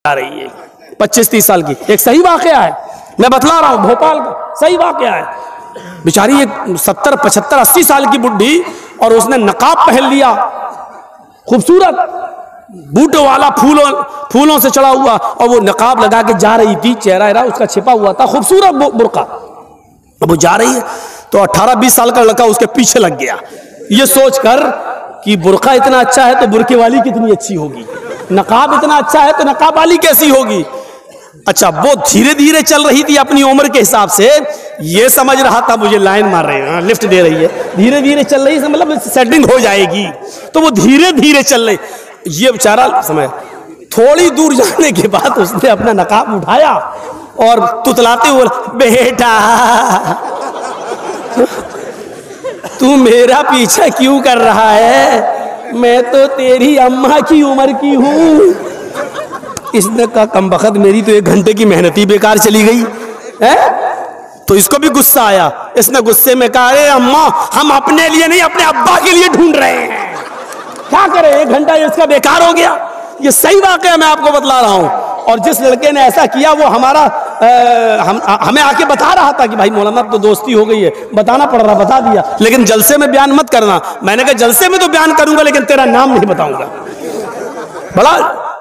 आ रही है 25-30 साल की, एक सही वाकया है, मैं बतला रहा हूं, भोपाल का सही वाकया है। बेचारी एक 70, 75, 80 साल की बुढ़ी, और उसने नकाब पहन लिया, खूबसूरत बूटों वाला, फूलों से चढ़ा हुआ, और वो नकाब लगा के जा रही थी, चेहरा उसका छिपा हुआ था, खूबसूरत बुर्का। अब वो जा रही है तो 18-20 साल का लड़का उसके पीछे लग गया, ये सोचकर कि बुर्का इतना अच्छा है तो बुर्के वाली कितनी अच्छी होगी, नकाब इतना अच्छा है तो नकाब वाली कैसी होगी। अच्छा, वो धीरे धीरे चल रही थी अपनी उम्र के हिसाब से, ये समझ रहा था मुझे लाइन मार रहे हैं, लिफ्ट दे रही है, धीरे धीरे चल रही है, मतलब सेटिंग हो जाएगी, तो वो धीरे धीरे चल रही। ये बेचारा समय, थोड़ी दूर जाने के बाद उसने अपना नकाब उठाया और तुतलाते हुए, बेटा तू मेरा पीछा क्यों कर रहा है, मैं तो तेरी अम्मा की उम्र की हूं। इसने कहा कमबख्त, मेरी तो 1 घंटे की मेहनत ही बेकार चली गई है। तो इसको भी गुस्सा आया, इसने गुस्से में कहा, अरे अम्मा, हम अपने लिए नहीं अपने अब्बा के लिए ढूंढ रहे हैं, क्या करें, 1 घंटा इसका बेकार हो गया। ये सही वाकया मैं आपको बतला रहा हूं। और जिस लड़के ने ऐसा किया वो हमारा हमें आके बता रहा था कि भाई मौलाना तो दोस्ती हो गई है, बताना पड़ रहा, बता दिया, लेकिन जलसे में बयान मत करना। मैंने कहा जलसे में तो बयान करूंगा लेकिन तेरा नाम नहीं बताऊंगा। बड़ा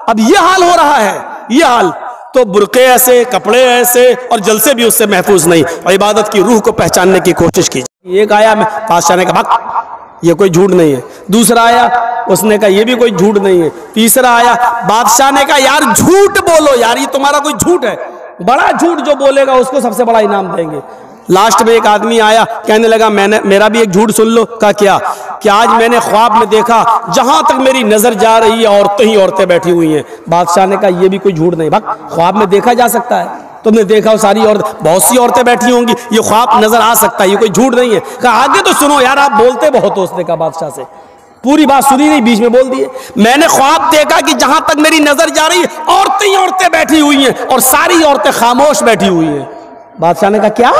अब ये हाल हो रहा है, ये हाल। तो बुरके ऐसे, कपड़े ऐसे, और जलसे भी उससे महफूज नहीं। और इबादत की रूह को पहचानने की कोशिश कीजिए। एक आया, मैं बादशाह ने कहा ये कोई झूठ नहीं है। दूसरा आया, उसने कहा ये भी कोई झूठ नहीं है। तीसरा आया, बादशाह ने कहा यार झूठ बोलो यार, ये तुम्हारा कोई झूठ है, बड़ा झूठ जो बोलेगा उसको सबसे बड़ा इनाम देंगे। लास्ट में एक आदमी आया, कहने लगा मेरा भी एक झूठ सुन लो। कहा क्या? कि आज मैंने ख्वाब में देखा, जहां तक मेरी नजर जा रही है औरतें ही औरतें बैठी हुई हैं। बादशाह ने कहा ये भी कोई झूठ नहीं, भाग ख्वाब में देखा जा सकता है, तुमने देखा हो सारी औरतें, बहुत सी औरतें बैठी होंगी, ये ख्वाब नजर आ सकता है, ये कोई झूठ नहीं है। कहा आगे तो सुनो यार, आप बोलते बहुत हो। उसने कहा बादशाह से, पूरी बात सुनी नहीं, बीच में बोल दिए। मैंने ख्वाब देखा कि जहां तक मेरी नजर जा रही है औरतें ही औरतें बैठी हुई हैं और सारी औरतें खामोश बैठी हुई हैं। बादशाह ने कहा क्या?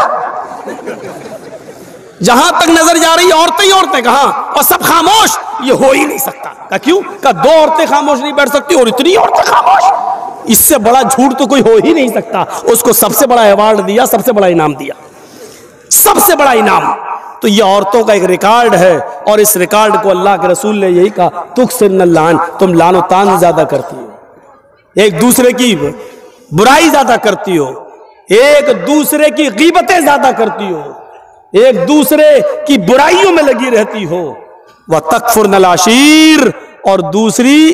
जहां तक नजर जा रही है औरतें ही औरतें, कहां, और सब खामोश, ये हो ही नहीं सकता। कहा क्यों? कहा 2 औरतें खामोश नहीं बैठ सकती और इतनी औरतें खामोश, इससे बड़ा झूठ तो कोई हो ही नहीं सकता। उसको सबसे बड़ा अवार्ड दिया, सबसे बड़ा इनाम दिया, सबसे बड़ा इनाम। तो ये औरतों का एक रिकॉर्ड है, और इस रिकॉर्ड को अल्लाह के रसूल ने यही कहा, तुक्सिरन लान, तुम लानो तान ज्यादा करती हो, एक दूसरे की बुराई ज्यादा करती हो, एक दूसरे की गीबतें ज्यादा करती हो, एक दूसरे की बुराइयों में लगी रहती हो। वह तकफुरनल आशीर, और दूसरी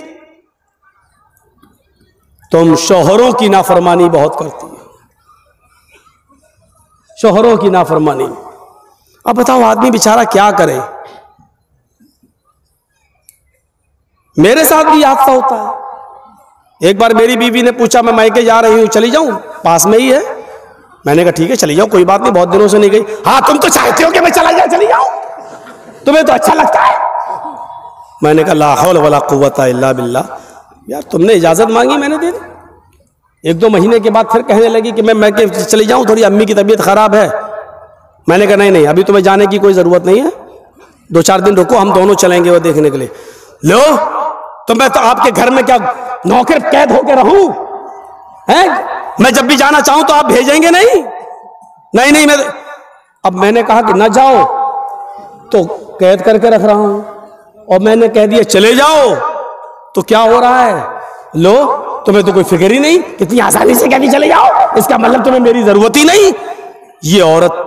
तुम शौहरों की नाफरमानी बहुत करती हो, शौहरों की नाफरमानी। अब बताओ आदमी बेचारा क्या करे। मेरे साथ भी हादसा होता है। एक बार मेरी बीवी ने पूछा, मैं मायके जा रही हूं, चली जाऊं, पास में ही है। मैंने कहा ठीक है चली जाओ, कोई बात नहीं, बहुत दिनों से नहीं गई। हाँ तुम तो चाहते हो कि मैं चला जाऊं, चली जाऊं, तुम्हें तो अच्छा लगता है। मैंने कहा ला हौल वला कुव्वता इल्ला बिल्लाह। यार तुमने इजाजत मांगी, मैंने दे दी। 1-2 महीने के बाद फिर कहने लगी कि मैं चली जाऊं, थोड़ी अम्मी की तबीयत खराब है। मैंने कहा नहीं, अभी तुम्हें जाने की कोई जरूरत नहीं है, 2-4 दिन रुको, हम दोनों चलेंगे वो देखने के लिए। लो, तो मैं तो आपके घर में क्या नौकर कैद होकर रहूं? हैं? मैं जब भी जाना चाहूं तो आप भेजेंगे नहीं? नहीं मैं, अब मैंने कहा कि ना जाओ तो कैद करके रख रहा हूं, और मैंने कह दिया चले जाओ तो क्या हो रहा है? लो, तुम्हें तो कोई फिक्र ही नहीं, कितनी आसानी से कहती चले जाओ, इसका मतलब तुम्हें मेरी जरूरत ही नहीं। ये औरत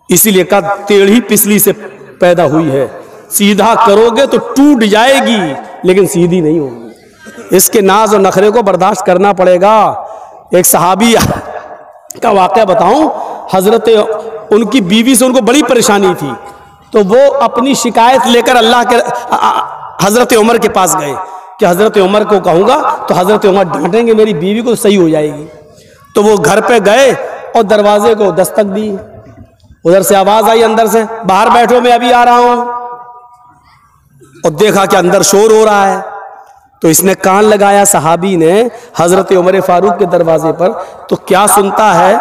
इसीलिए का टेढ़ी पिछली से पैदा हुई है, सीधा करोगे तो टूट जाएगी लेकिन सीधी नहीं होगी। इसके नाज और नखरे को बर्दाश्त करना पड़ेगा। एक सहाबी का वाकया बताऊं, हजरत उनकी बीवी से उनको बड़ी परेशानी थी, तो वो अपनी शिकायत लेकर अल्लाह के हजरत उमर के पास गए कि हजरत उमर को कहूंगा तो हजरत उमर डांटेंगे, मेरी बीवी को सही हो जाएगी। तो वो घर पे गए और दरवाजे को दस्तक दी, उधर से आवाज आई अंदर से, बाहर बैठो मैं अभी आ रहा हूं। और देखा कि अंदर शोर हो रहा है, तो इसने कान लगाया सहाबी ने हजरत उमर फारूक के दरवाजे पर, तो क्या सुनता है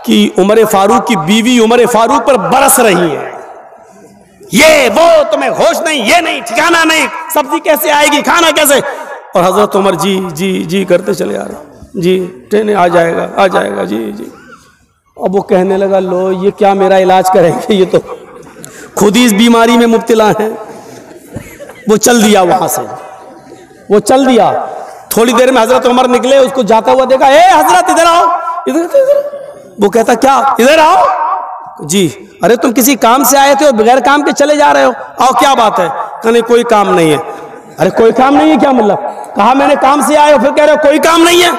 कि उमर फारूक की बीवी उमर फारूक पर बरस रही है, ये वो तुम्हें होश नहीं, ये नहीं, ठिकाना नहीं, सब्जी कैसे आएगी, खाना कैसे। और हजरत उमर जी जी जी करते चले आ रहे। जी ट्रेन आ जाएगा जी जी। अब वो कहने लगा, लो ये क्या मेरा इलाज करेंगे, ये तो खुद ही इस बीमारी में मुब्तला है। वो चल दिया वहां से, वो चल दिया। थोड़ी देर में हजरत उमर निकले, उसको जाता हुआ देखा, ए हजरत इधर आओ, इधर। वो कहता क्या, इधर आओ जी। अरे तुम किसी काम से आए थे और बगैर काम के चले जा रहे हो, आओ क्या बात है? कहने कोई काम नहीं है। अरे कोई काम नहीं है क्या मतलब? कहा मैंने काम से आए हो, फिर कह रहे हो कोई काम नहीं है।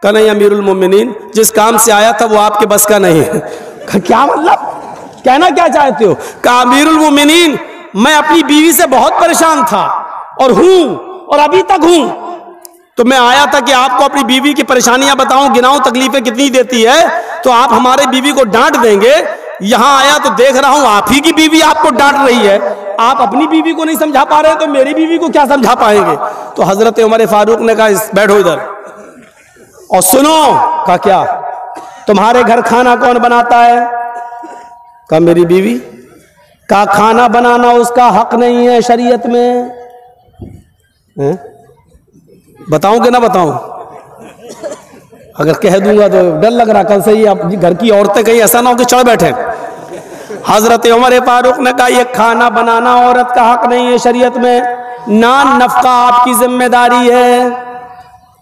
कहा नहीं अमीरुल मोमिनीन, जिस काम से आया था वो आपके बस का नहीं है। क्या मतलब, कहना क्या चाहते हो? कहा अमीरुल मोमिनीन, मैं अपनी बीवी से बहुत परेशान था और हूं और अभी तक हूं, तो मैं आया था कि आपको अपनी बीवी की परेशानियां बताऊं, गिनाऊं तकलीफें कितनी देती है, तो आप हमारे बीवी को डांट देंगे। यहां आया तो देख रहा हूं आप ही की बीवी आपको डांट रही है, आप अपनी बीवी को नहीं समझा पा रहे तो मेरी बीवी को क्या समझा पाएंगे? तो हजरत उमर फारूक ने कहा बैठो इधर और सुनो। कहा क्या? तुम्हारे घर खाना कौन बनाता है? कहा मेरी बीवी। कहा खाना बनाना उसका हक नहीं है शरीयत में। बताऊं कि ना बताऊं? अगर कह दूंगा तो डर लग रहा कल से ही घर की औरतें कहीं ऐसा ना हो कि चढ़ बैठे। हजरत उमर फारूक ने कहा यह खाना बनाना औरत का हक नहीं है शरीयत में, नान नफका आपकी जिम्मेदारी है।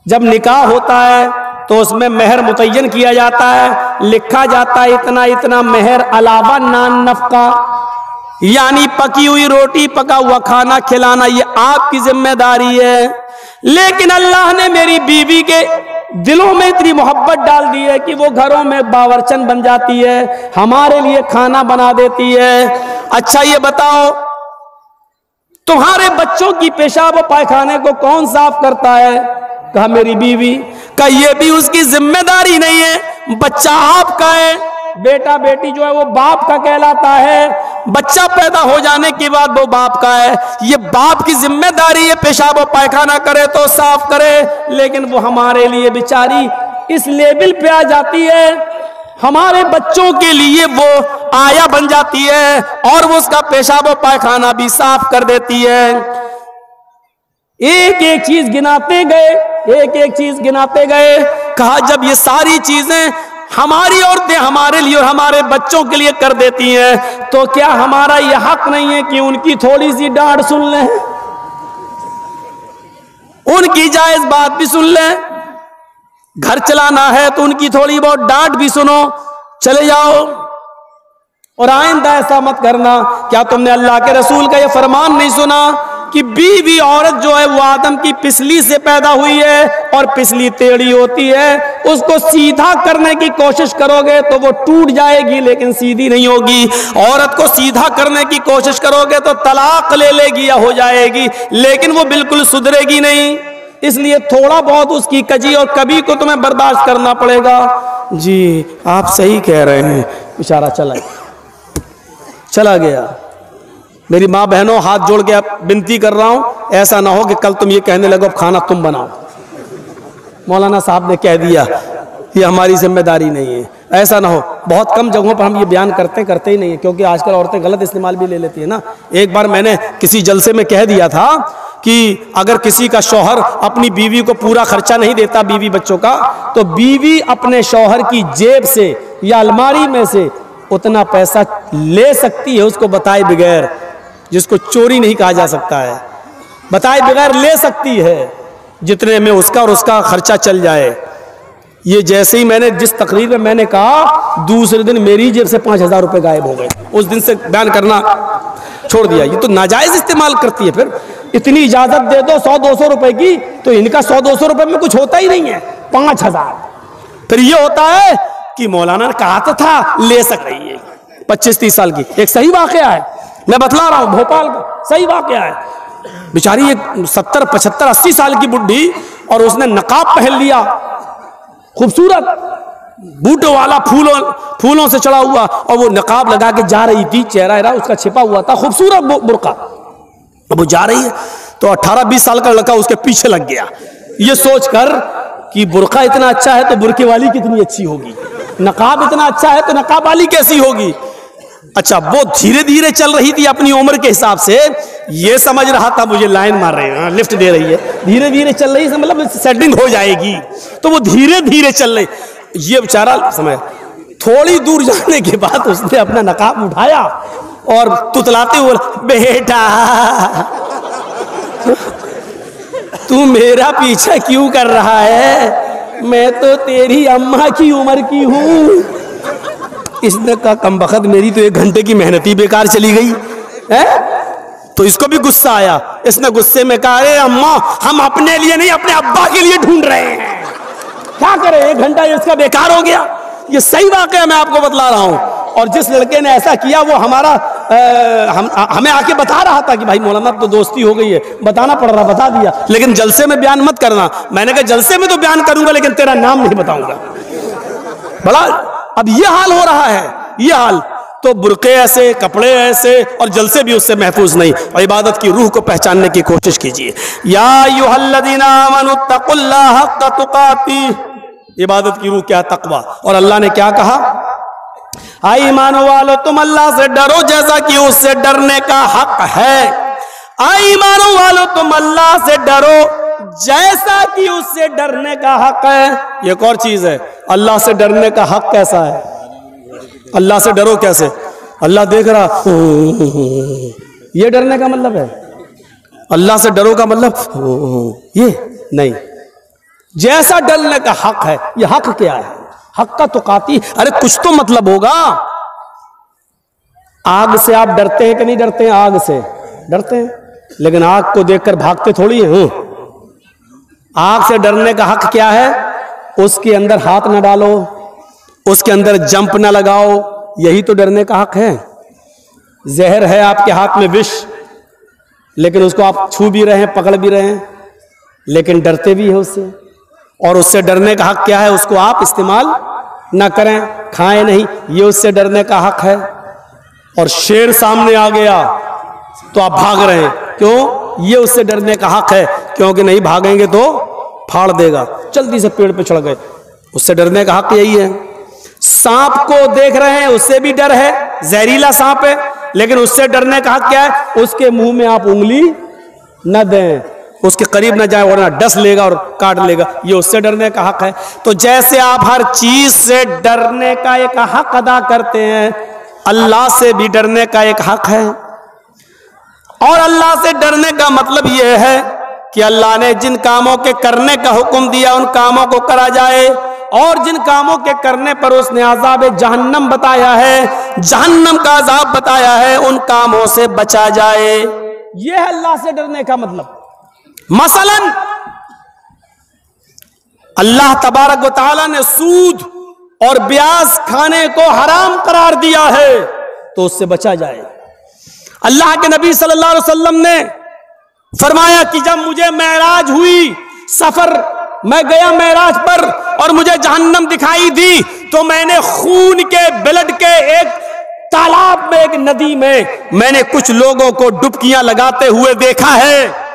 जब निकाह होता है तो उसमें मेहर मुतय्यन किया जाता है, लिखा जाता है इतना इतना मेहर अलावा नान नफका, यानी पकी हुई रोटी पका हुआ खाना खिलाना ये आपकी जिम्मेदारी है। लेकिन अल्लाह ने मेरी बीवी के दिलों में इतनी मोहब्बत डाल दी है कि वो घरों में बावर्चन बन जाती है, हमारे लिए खाना बना देती है। अच्छा ये बताओ तुम्हारे बच्चों की पेशाब और पायखाने को कौन साफ करता है? कहा मेरी बीवी। कहा ये भी उसकी जिम्मेदारी नहीं है, बच्चा आपका है, बेटा बेटी जो है वो बाप का कहलाता है, बच्चा पैदा हो जाने के बाद वो बाप का है, ये बाप की जिम्मेदारी है पेशाब और पायखाना करे तो साफ करे। लेकिन वो हमारे लिए बेचारी इस लेवल पे आ जाती है, हमारे बच्चों के लिए वो आया बन जाती है और वो उसका पेशाब और पायखाना भी साफ कर देती है। एक एक चीज गिनाते गए, एक एक चीज गिनाते गए। कहा जब ये सारी चीजें हमारी औरतें हमारे लिए और हमारे बच्चों के लिए कर देती हैं, तो क्या हमारा यह हक नहीं है कि उनकी थोड़ी सी डांट सुन लें, उनकी जायज बात भी सुन लें? घर चलाना है तो उनकी थोड़ी बहुत डांट भी सुनो, चले जाओ। और आइंदा ऐसा मत करना। क्या तुमने अल्लाह के रसूल का यह फरमान नहीं सुना कि बीवी औरत जो है वो आदम की पिसली से पैदा हुई है और पिसली टेढ़ी होती है, उसको सीधा करने की कोशिश करोगे तो वो टूट जाएगी लेकिन सीधी नहीं होगी। औरत को सीधा करने की कोशिश करोगे तो तलाक ले लेगी या हो जाएगी, लेकिन वो बिल्कुल सुधरेगी नहीं। इसलिए थोड़ा बहुत उसकी कजी और कभी को तुम्हें बर्दाश्त करना पड़ेगा। जी आप सही कह रहे हैं। बेचारा चला गया। मेरी माँ बहनों हाथ जोड़ के विनती कर रहा हूं, ऐसा ना हो कि कल तुम ये कहने लगो खाना तुम बनाओ, मौलाना साहब ने कह दिया, ये हमारी जिम्मेदारी नहीं है। ऐसा ना हो। बहुत कम जगहों पर हम ये बयान करते ही नहीं है, क्योंकि आजकल औरतें गलत इस्तेमाल भी ले लेती है ना। एक बार मैंने किसी जलसे में कह दिया था कि अगर किसी का शौहर अपनी बीवी को पूरा खर्चा नहीं देता बीवी बच्चों का, तो बीवी अपने शौहर की जेब से या अलमारी में से उतना पैसा ले सकती है, उसको बताए बगैर, जिसको चोरी नहीं कहा जा सकता है, बताए बगैर ले सकती है, जितने में उसका और उसका खर्चा चल जाए। ये जैसे ही मैंने जिस तकरीर में मैंने कहा, दूसरे दिन मेरी जेब से 5,000 रुपए गायब हो गए। उस दिन से बयान करना छोड़ दिया। ये तो नाजायज इस्तेमाल करती है। फिर इतनी इजाजत दे दो 100-200 रुपए की, तो इनका 100-200 रुपए में कुछ होता ही नहीं है, 5,000। फिर ये होता है कि मौलाना ने कहा तो था ले सक रही है। 25-30 साल की एक सही वाकया है, मैं बतला रहा हूं, भोपाल का सही वाकया है। बेचारी एक 70-75-80 साल की बुढ़ी, और उसने नकाब पहन लिया, खूबसूरत बूटों वाला, फूलों से चढ़ा हुआ, और वो नकाब लगा के जा रही थी, चेहरा उसका छिपा हुआ था, खूबसूरत बुर्का। अब वो जा रही है तो 18-20 साल का लड़का उसके पीछे लग गया, ये सोचकर कि बुर्का इतना अच्छा है तो बुर्के वाली कितनी अच्छी होगी, नकाब इतना अच्छा है तो नकाब वाली कैसी होगी। अच्छा, वो धीरे धीरे चल रही थी अपनी उम्र के हिसाब से। ये समझ रहा था मुझे लाइन मार रहे हैं, लिफ्ट दे रही है, धीरे धीरे चल रही है, मतलब सेटिंग हो जाएगी, तो वो धीरे धीरे चल रही। ये बेचारा समय थोड़ी दूर जाने के बाद उसने अपना नकाब उठाया और तुतलाते हुए बोला, बेटा तू मेरा पीछा क्यों कर रहा है, मैं तो तेरी अम्मा की उम्र की हूं। इसने कहा कमबख्त मेरी तो 1 घंटे की मेहनत ही बेकार चली गई है। तो इसको भी गुस्सा आया, इसने गुस्से में कहा, अरे अम्मा हम अपने लिए नहीं अपने अब्बा के लिए ढूंढ रहे हैं, क्या करें, 1 घंटा इसका बेकार हो गया। ये सही वाकया मैं आपको बतला रहा हूं। और जिस लड़के ने ऐसा किया वो हमारा हमें आके बता रहा था कि भाई मौलाना तो दोस्ती हो गई है, बताना पड़ रहा, बता दिया, लेकिन जलसे में बयान मत करना। मैंने कहा जलसे में तो बयान करूंगा लेकिन तेरा नाम नहीं बताऊंगा। भला अब ये हाल हो रहा है, ये हाल तो बुरके ऐसे, कपड़े ऐसे, और जलसे भी उससे महफूज नहीं। और इबादत की रूह को पहचानने की कोशिश कीजिए। या अय्युहल्लज़ीना आमनू तक़ुल्लाह हक़्क़ तुक़ाती, इबादत की रूह क्या, तक़वा। और अल्लाह ने क्या कहा, आई ईमान वालो तुम अल्लाह से डरो जैसा कि उससे डरने का हक है। आई ईमान वालो तुम अल्लाह से डरो जैसा कि उससे डरने का हक है। एक और चीज है, अल्लाह से डरने का हक कैसा है, अल्लाह से डरो कैसे, अल्लाह देख रहा, ये डरने का मतलब है। अल्लाह से डरो का मतलब ये नहीं, जैसा डरने का हक है। ये हक क्या है, हक का तुकाती, अरे कुछ तो मतलब होगा। आग से आप डरते हैं कि नहीं डरते हैं, आग से डरते हैं, लेकिन आग को देखकर भागते थोड़ी हैं। आग से डरने का हक क्या है, उसके अंदर हाथ ना डालो, उसके अंदर जंप ना लगाओ, यही तो डरने का हक है। जहर है आपके हाथ में, विष, लेकिन उसको आप छू भी रहे हैं, पकड़ भी रहे हैं, लेकिन डरते भी हैं उससे। और उससे डरने का हक क्या है, उसको आप इस्तेमाल ना करें, खाएं नहीं, ये उससे डरने का हक है। और शेर सामने आ गया तो आप भाग रहे हैं, क्यों, ये उससे डरने का हक है, क्योंकि नहीं भागेंगे तो फाड़ देगा। जल्दी से पेड़ पे चढ़ गए, उससे डरने का हक यही है। सांप को देख रहे हैं, उससे भी डर है, जहरीला सांप है, लेकिन उससे डरने का हक क्या है, उसके मुंह में आप उंगली न दें, उसके करीब न जाए वरना डस लेगा और काट लेगा, ये उससे डरने का हक है। तो जैसे आप हर चीज से डरने का एक हक अदा करते हैं, अल्लाह से भी डरने का एक हक है। और अल्लाह से डरने का मतलब यह है कि अल्लाह ने जिन कामों के करने का हुक्म दिया उन कामों को करा जाए, और जिन कामों के करने पर उसने अज़ाब जहन्नम बताया है, जहन्नम का अज़ाब बताया है, उन कामों से बचा जाए। यह है अल्लाह से डरने का मतलब। मसलन अल्लाह तबारक व तआला ने सूद और ब्याज खाने को हराम करार दिया है, तो उससे बचा जाए। अल्लाह के नबी सल्लल्लाहु अलैहि वसल्लम ने फरमाया कि जब मुझे मेराज हुई, सफर मैं गया मेराज पर और मुझे जहन्नम दिखाई दी, तो मैंने खून के, ब्लड के एक तालाब में, एक नदी में मैंने कुछ लोगों को डुबकियां लगाते हुए देखा है।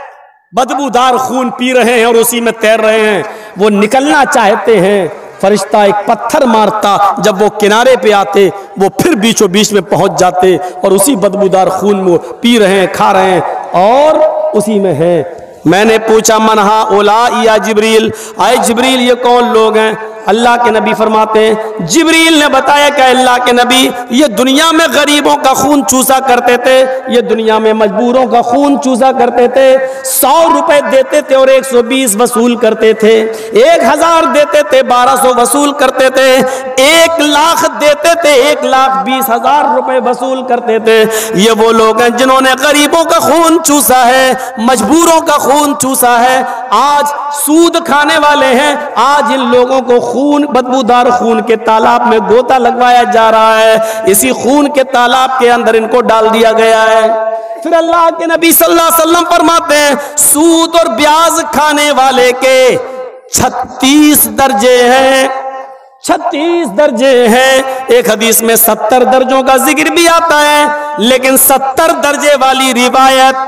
बदबूदार खून पी रहे हैं और उसी में तैर रहे हैं। वो निकलना चाहते हैं, फरिश्ता एक पत्थर मारता, जब वो किनारे पे आते वो फिर बीचों बीच में पहुंच जाते और उसी बदबूदार खून में पी रहे हैं, खा रहे हैं और उसी में है। मैंने पूछा मनहा ओला या जिब्रील, आए जिब्रील ये कौन लोग हैं? अल्लाह के नबी फरमाते हैं, जिब्रील ने बताया कि अल्लाह के नबी ये दुनिया में गरीबों का खून चूसा करते थे, ये दुनिया में मजबूरों का खून चूसा करते थे। 100 रुपए देते थे और 120 वसूल करते थे, 1000 देते थे 1200 वसूल करते थे, 1 लाख देते थे 1,20,000 रुपए वसूल करते थे। ये वो लोग हैं जिन्होंने गरीबों का खून चूसा है, मजबूरों का खून चूसा है। आज सूद खाने वाले हैं, आज इन लोगों को खून, बदबूदार खून के तालाब में गोता लगवाया जा रहा है, इसी खून के तालाब के अंदर इनको डाल दिया गया है। फिर अल्लाह के नबी सल्लल्लाहु अलैहि वसल्लम फरमाते हैं, सूद और ब्याज खाने वाले के 36 दर्जे हैं, 36 दर्जे हैं। एक हदीस में 70 दर्जों का जिक्र भी आता है, लेकिन 70 दर्जे वाली रिवायत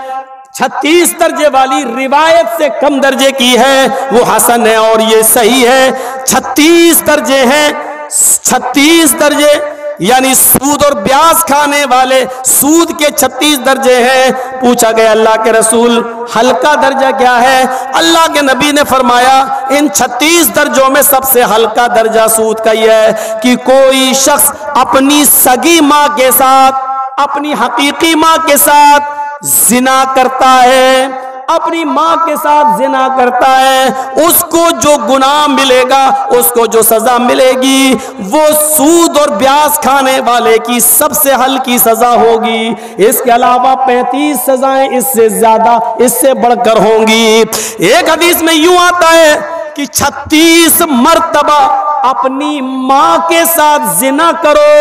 36 दर्जे वाली रिवायत से कम दर्जे की है, वो हसन है और ये सही है। 36 दर्जे हैं, 36 दर्जे यानी सूद और ब्याज खाने वाले, सूद के 36 दर्जे हैं। पूछा गया अल्लाह के रसूल हल्का दर्जा क्या है? अल्लाह के नबी ने फरमाया इन 36 दर्जों में सबसे हल्का दर्जा सूद का यह है कि कोई शख्स अपनी सगी मां के साथ, अपनी हकीकी मां के साथ जिना करता है, अपनी मां के साथ जिना करता है, उसको जो गुनाह मिलेगा, उसको जो सजा मिलेगी, वो सूद और ब्याज खाने वाले की सबसे हल्की सजा होगी। इसके अलावा 35 सजाएं इससे ज्यादा, इससे बढ़कर होंगी। एक हदीस में यूं आता है कि 36 मर्तबा अपनी मां के साथ जिना करो,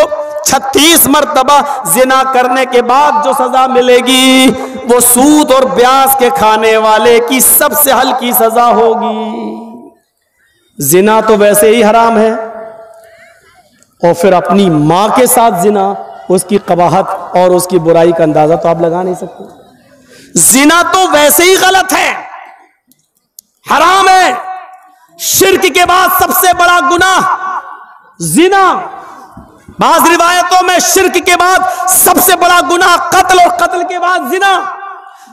36 मर्तबा जिना करने के बाद जो सजा मिलेगी वो सूद और ब्याज के खाने वाले की सबसे हल्की सजा होगी। जिना तो वैसे ही हराम है, और फिर अपनी मां के साथ जिना, उसकी कबाहत और उसकी बुराई का अंदाजा तो आप लगा नहीं सकते। जिना तो वैसे ही गलत है, हराम है, शिर्क के बाद सबसे बड़ा गुनाह जिना। बाज़ रिवायतों में शिर्क के बाद सबसे बड़ा गुनाह कत्ल, और कत्ल के बाद जिना।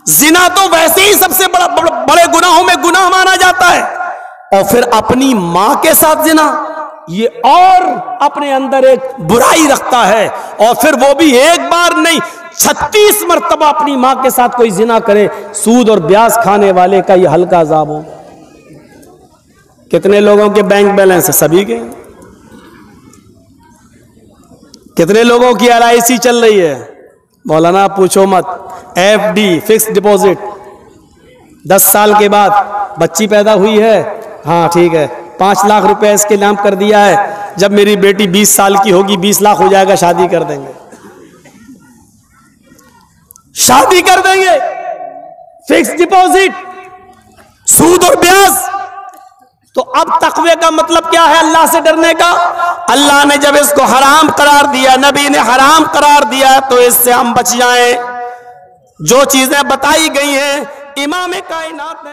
जिना तो वैसे ही सबसे बड़े गुनाहों में गुनाह माना जाता है, और फिर अपनी मां के साथ जिना, ये और अपने अंदर एक बुराई रखता है। और फिर वो भी एक बार नहीं, 36 मर्तबा अपनी मां के साथ कोई जिना करे, सूद और ब्याज खाने वाले का ये हल्का अज़ाब हो। कितने लोगों के बैंक बैलेंस है? सभी के। कितने लोगों की LIC चल रही है? मौलाना पूछो मत। FD फिक्स डिपॉजिट, 10 साल के बाद बच्ची पैदा हुई है, हाँ ठीक है, 5 लाख रुपए इसके नाम कर दिया है, जब मेरी बेटी 20 साल की होगी 20 लाख हो जाएगा, शादी कर देंगे, शादी कर देंगे। फिक्स डिपॉजिट, सूद और ब्याज। तो अब तकवे का मतलब क्या है? अल्लाह से डरने का। अल्लाह ने जब इसको हराम करार दिया, नबी ने हराम करार दिया, तो इससे हम बच जाएं। जो चीजें बताई गई हैं इमाम कायनात ने